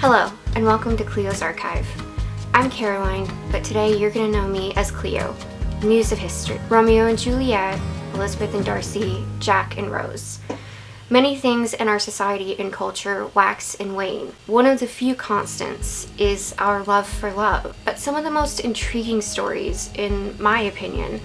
Hello, and welcome to Cleo's Archive. I'm Caroline, but today you're going to know me as Cleo, Muse of History. Romeo and Juliet, Elizabeth and Darcy, Jack and Rose. Many things in our society and culture wax and wane. One of the few constants is our love for love, but some of the most intriguing stories, in my opinion,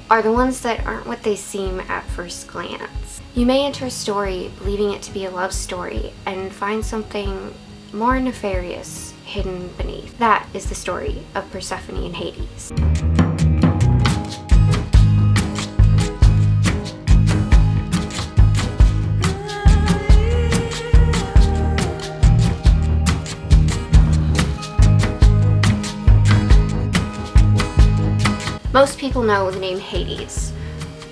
are the ones that aren't what they seem at first glance. You may enter a story believing it to be a love story and find something more nefarious hidden beneath. That is the story of Persephone and Hades. Most people know the name Hades,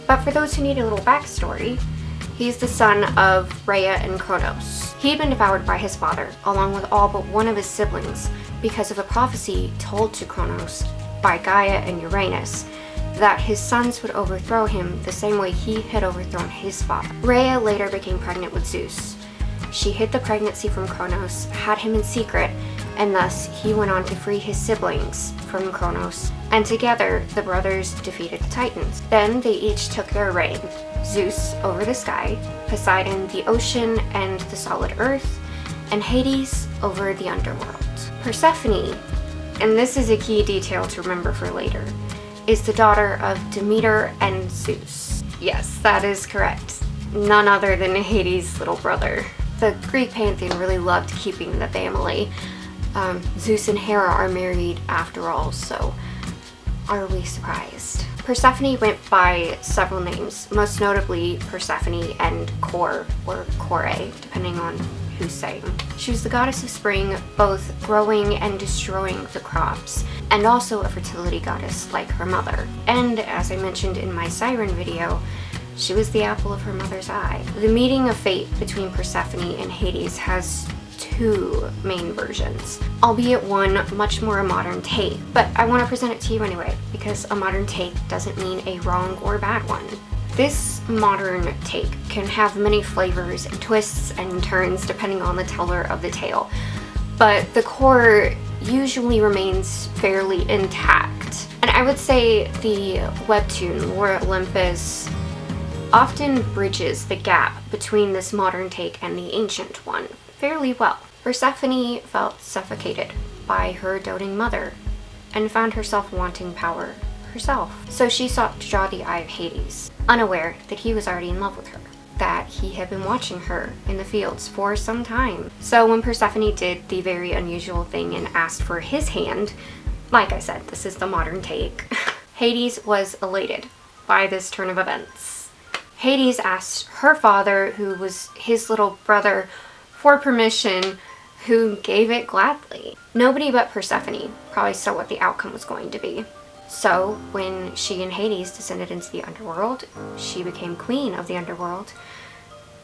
but for those who need a little backstory, he's the son of Rhea and Kronos. He had been devoured by his father, along with all but one of his siblings, because of a prophecy told to Kronos by Gaia and Uranus that his sons would overthrow him the same way he had overthrown his father. Rhea later became pregnant with Zeus. She hid the pregnancy from Kronos, had him in secret, and thus he went on to free his siblings from Kronos, and together the brothers defeated the Titans. Then they each took their reign. Zeus over the sky, Poseidon the ocean and the solid earth, and Hades over the underworld. Persephone, and this is a key detail to remember for later, is the daughter of Demeter and Zeus. Yes, that is correct. None other than Hades' little brother. The Greek pantheon really loved keeping the family. Zeus and Hera are married after all, so are we surprised? Persephone went by several names, most notably Persephone and Kor, or Kore, depending on who's saying. She was the goddess of spring, both growing and destroying the crops, and also a fertility goddess like her mother. And as I mentioned in my Siren video, she was the apple of her mother's eye. The meeting of fate between Persephone and Hades has two main versions, albeit one much more a modern take. But I want to present it to you anyway, because a modern take doesn't mean a wrong or bad one. This modern take can have many flavors and twists and turns depending on the teller of the tale, but the core usually remains fairly intact. And I would say the Webtoon, Olympus, often bridges the gap between this modern take and the ancient one fairly well. Persephone felt suffocated by her doting mother and found herself wanting power herself. So she sought to draw the eye of Hades, unaware that he was already in love with her, that he had been watching her in the fields for some time. So when Persephone did the very unusual thing and asked for his hand, like I said, this is the modern take, Hades was elated by this turn of events. Hades asked her father, who was his little brother, for permission, who gave it gladly. Nobody but Persephone probably saw what the outcome was going to be. So when she and Hades descended into the underworld, she became queen of the underworld.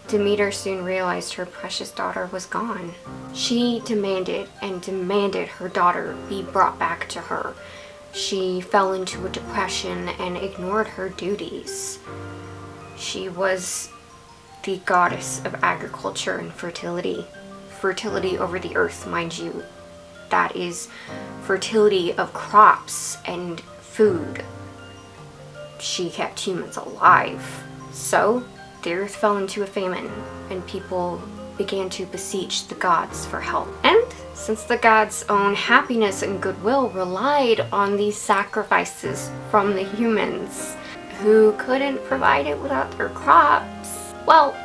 Demeter soon realized her precious daughter was gone. She demanded her daughter be brought back to her. She fell into a depression and ignored her duties. She was the goddess of agriculture and fertility. Fertility over the earth, mind you. That is fertility of crops and food. She kept humans alive. So, the earth fell into a famine, and people began to beseech the gods for help. And since the gods' own happiness and goodwill relied on these sacrifices from the humans, who couldn't provide it without their crops, well,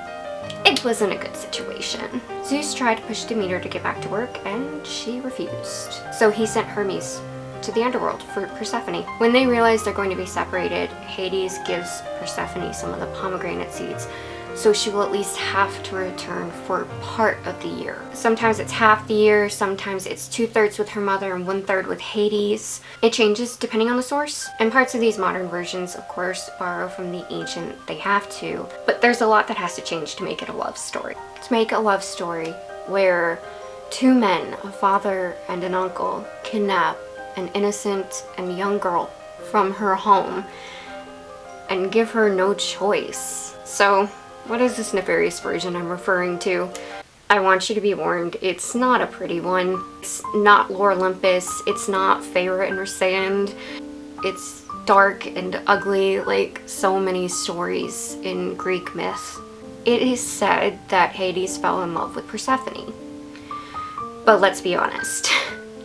it wasn't a good situation. Zeus tried to push Demeter to get back to work, and she refused. So he sent Hermes to the underworld for Persephone. When they realize they're going to be separated, Hades gives Persephone some of the pomegranate seeds, so she will at least have to return for part of the year. Sometimes it's half the year, sometimes it's 2/3 with her mother and 1/3 with Hades. It changes depending on the source, and parts of these modern versions, of course, borrow from the ancient. They have to, but there's a lot that has to change to make it a love story. To make a love story where two men, a father and an uncle, kidnap an innocent and young girl from her home and give her no choice. So what is this nefarious version I'm referring to? I want you to be warned, it's not a pretty one. It's not Lore Olympus, it's not Feyre and her sand. It's dark and ugly like so many stories in Greek myth. It is said that Hades fell in love with Persephone. But let's be honest,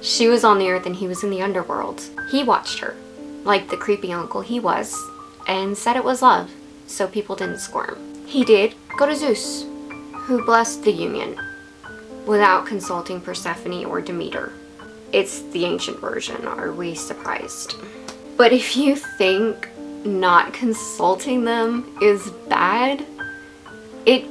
she was on the earth and he was in the underworld. He watched her, like the creepy uncle he was, and said it was love, so people didn't squirm. He did go to Zeus, who blessed the union, without consulting Persephone or Demeter. It's the ancient version, are we surprised? But if you think not consulting them is bad, it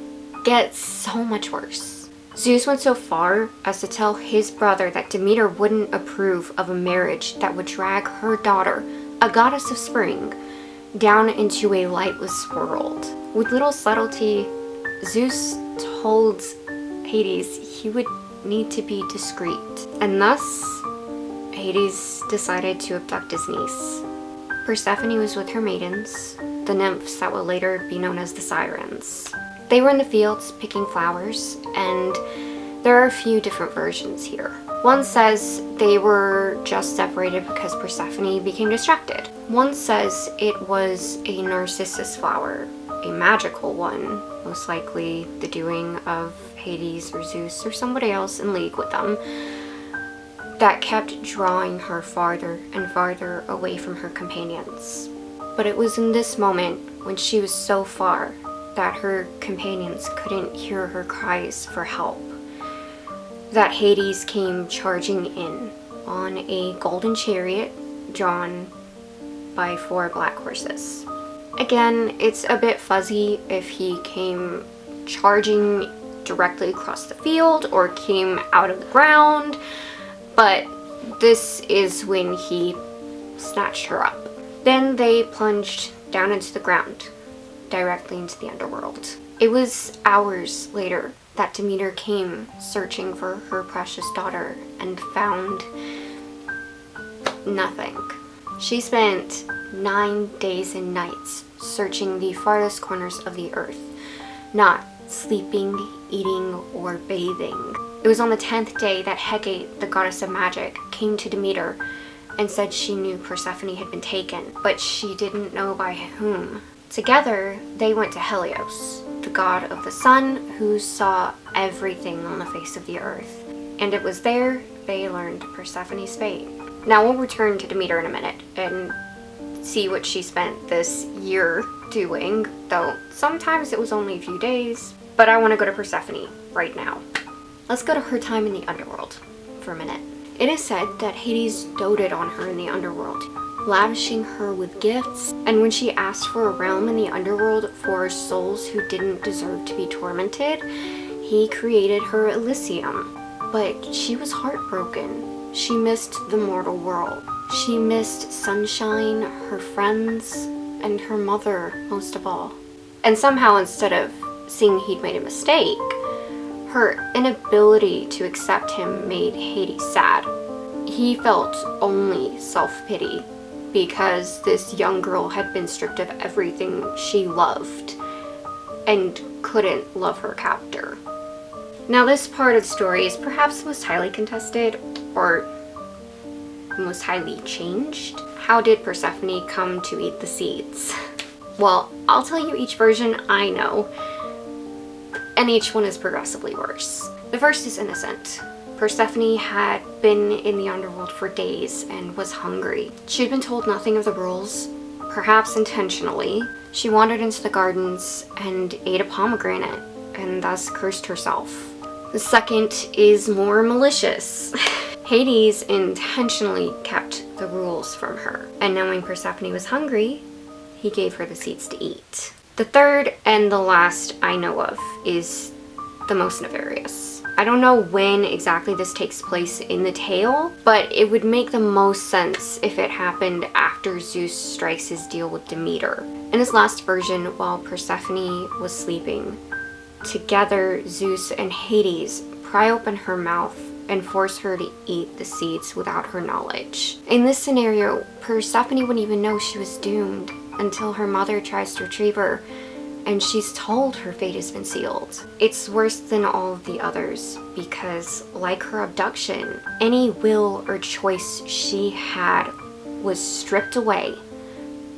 gets so much worse. Zeus went so far as to tell his brother that Demeter wouldn't approve of a marriage that would drag her daughter, a goddess of spring, down into a lightless world. With little subtlety, Zeus told Hades he would need to be discreet, and thus Hades decided to abduct his niece. Persephone was with her maidens, the nymphs that would later be known as the Sirens. They were in the fields picking flowers, and there are a few different versions here. One says they were just separated because Persephone became distracted. One says it was a narcissus flower, a magical one, most likely the doing of Hades or Zeus or somebody else in league with them, that kept drawing her farther and farther away from her companions. But it was in this moment, when she was so far, that her companions couldn't hear her cries for help, that Hades came charging in on a golden chariot drawn by 4 black horses. Again, it's a bit fuzzy if he came charging directly across the field or came out of the ground, but this is when he snatched her up. Then they plunged down into the ground, directly into the underworld. It was hours later that Demeter came searching for her precious daughter and found nothing. She spent 9 days and nights searching the farthest corners of the earth, not sleeping, eating, or bathing. It was on the 10th day that Hecate, the goddess of magic, came to Demeter and said she knew Persephone had been taken, but she didn't know by whom. Together, they went to Helios, the god of the sun, who saw everything on the face of the earth. And it was there they learned Persephone's fate. Now we'll return to Demeter in a minute and see what she spent this year doing, though sometimes it was only a few days. But I want to go to Persephone right now. Let's go to her time in the underworld for a minute. It is said that Hades doted on her in the underworld, lavishing her with gifts, and when she asked for a realm in the underworld for souls who didn't deserve to be tormented, he created her Elysium. But she was heartbroken. She missed the mortal world. She missed sunshine, her friends, and her mother most of all. And somehow, instead of seeing he'd made a mistake, her inability to accept him made Hades sad. He felt only self-pity because this young girl had been stripped of everything she loved and couldn't love her captor. Now this part of the story is perhaps the most highly contested or most highly changed. How did Persephone come to eat the seeds? Well, I'll tell you each version I know, and each one is progressively worse. The first is innocent. Persephone had been in the underworld for days and was hungry. She'd been told nothing of the rules, perhaps intentionally. She wandered into the gardens and ate a pomegranate and thus cursed herself. The second is more malicious. Hades intentionally kept the rules from her, and knowing Persephone was hungry, he gave her the seeds to eat. The third and the last I know of is the most nefarious. I don't know when exactly this takes place in the tale, but it would make the most sense if it happened after Zeus strikes his deal with Demeter. In his last version, while Persephone was sleeping, together Zeus and Hades pry open her mouth and force her to eat the seeds without her knowledge. In this scenario, Persephone wouldn't even know she was doomed until her mother tries to retrieve her and she's told her fate has been sealed. It's worse than all of the others because, like her abduction, any will or choice she had was stripped away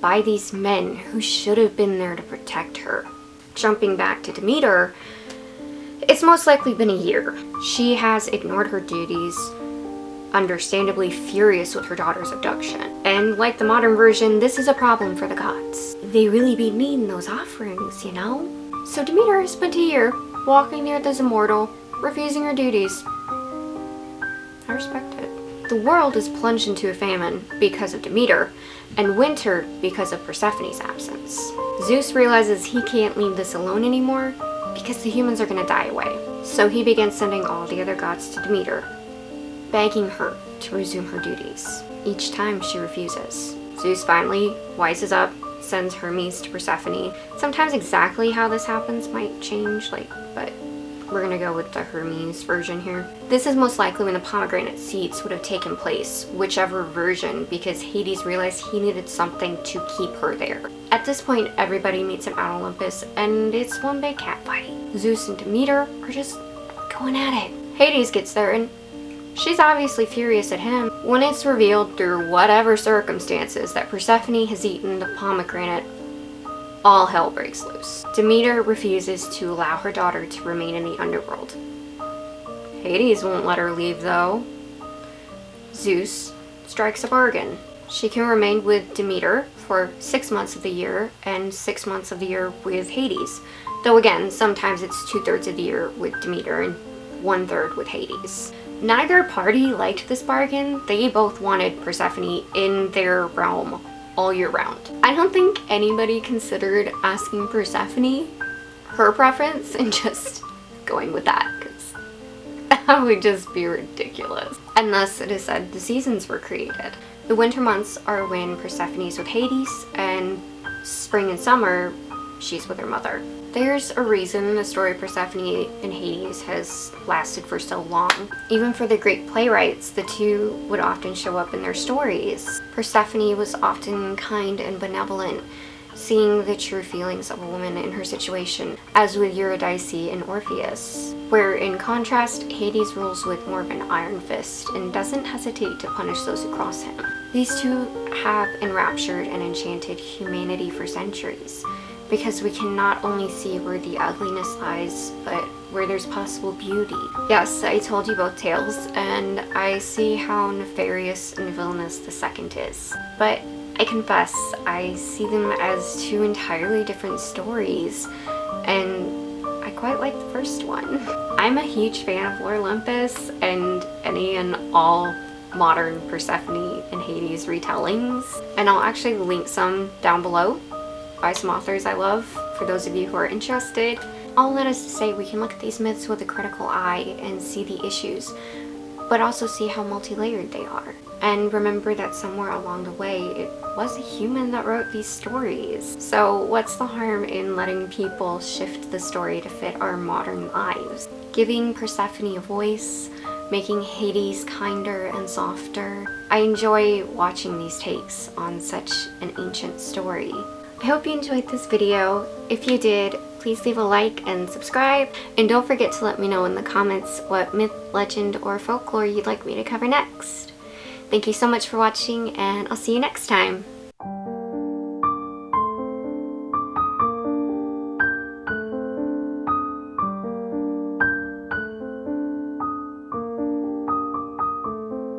by these men who should have been there to protect her. Jumping back to Demeter, it's most likely been a year. She has ignored her duties, understandably furious with her daughter's abduction. And like the modern version, this is a problem for the gods. They really be needing those offerings, you know? So Demeter has spent a year walking the earth as a mortal, refusing her duties. I respect it. The world is plunged into a famine because of Demeter, and winter because of Persephone's absence. Zeus realizes he can't leave this alone anymore because the humans are gonna die away. So he begins sending all the other gods to Demeter, begging her to resume her duties. Each time she refuses. Zeus finally wises up, sends Hermes to Persephone. Sometimes exactly how this happens might change, but we're gonna go with the Hermes version here. This is most likely when the pomegranate seeds would have taken place, whichever version, because Hades realized he needed something to keep her there. At this point, everybody meets him at Olympus, and it's one big catfight. Zeus and Demeter are just going at it. Hades gets there, and she's obviously furious at him. When it's revealed through whatever circumstances that Persephone has eaten the pomegranate, all hell breaks loose. Demeter refuses to allow her daughter to remain in the underworld. Hades won't let her leave though. Zeus strikes a bargain. She can remain with Demeter for 6 months of the year and 6 months of the year with Hades. Though again, sometimes it's 2/3 of the year with Demeter and 1/3 with Hades. Neither party liked this bargain. They both wanted Persephone in their realm all year round. I don't think anybody considered asking Persephone her preference and just going with that, because that would just be ridiculous. And thus it is said the seasons were created. The winter months are when Persephone is with Hades, and spring and summer she's with her mother. There's a reason the story of Persephone and Hades has lasted for so long. Even for the Greek playwrights, the two would often show up in their stories. Persephone was often kind and benevolent, seeing the true feelings of a woman in her situation, as with Eurydice and Orpheus. Where in contrast, Hades rules with more of an iron fist and doesn't hesitate to punish those who cross him. These two have enraptured and enchanted humanity for centuries, because we can not only see where the ugliness lies, but where there's possible beauty. Yes, I told you both tales, and I see how nefarious and villainous the second is. But I confess, I see them as two entirely different stories, and I quite like the first one. I'm a huge fan of Lore Olympus and any and all modern Persephone and Hades retellings, and I'll actually link some down below by some authors I love, for those of you who are interested. All that is to say, we can look at these myths with a critical eye and see the issues, but also see how multi-layered they are. And remember that somewhere along the way, it was a human that wrote these stories. So what's the harm in letting people shift the story to fit our modern lives? Giving Persephone a voice, making Hades kinder and softer. I enjoy watching these takes on such an ancient story. I hope you enjoyed this video. If you did, please leave a like and subscribe, and don't forget to let me know in the comments what myth, legend, or folklore you'd like me to cover next. Thank you so much for watching, and I'll see you next time.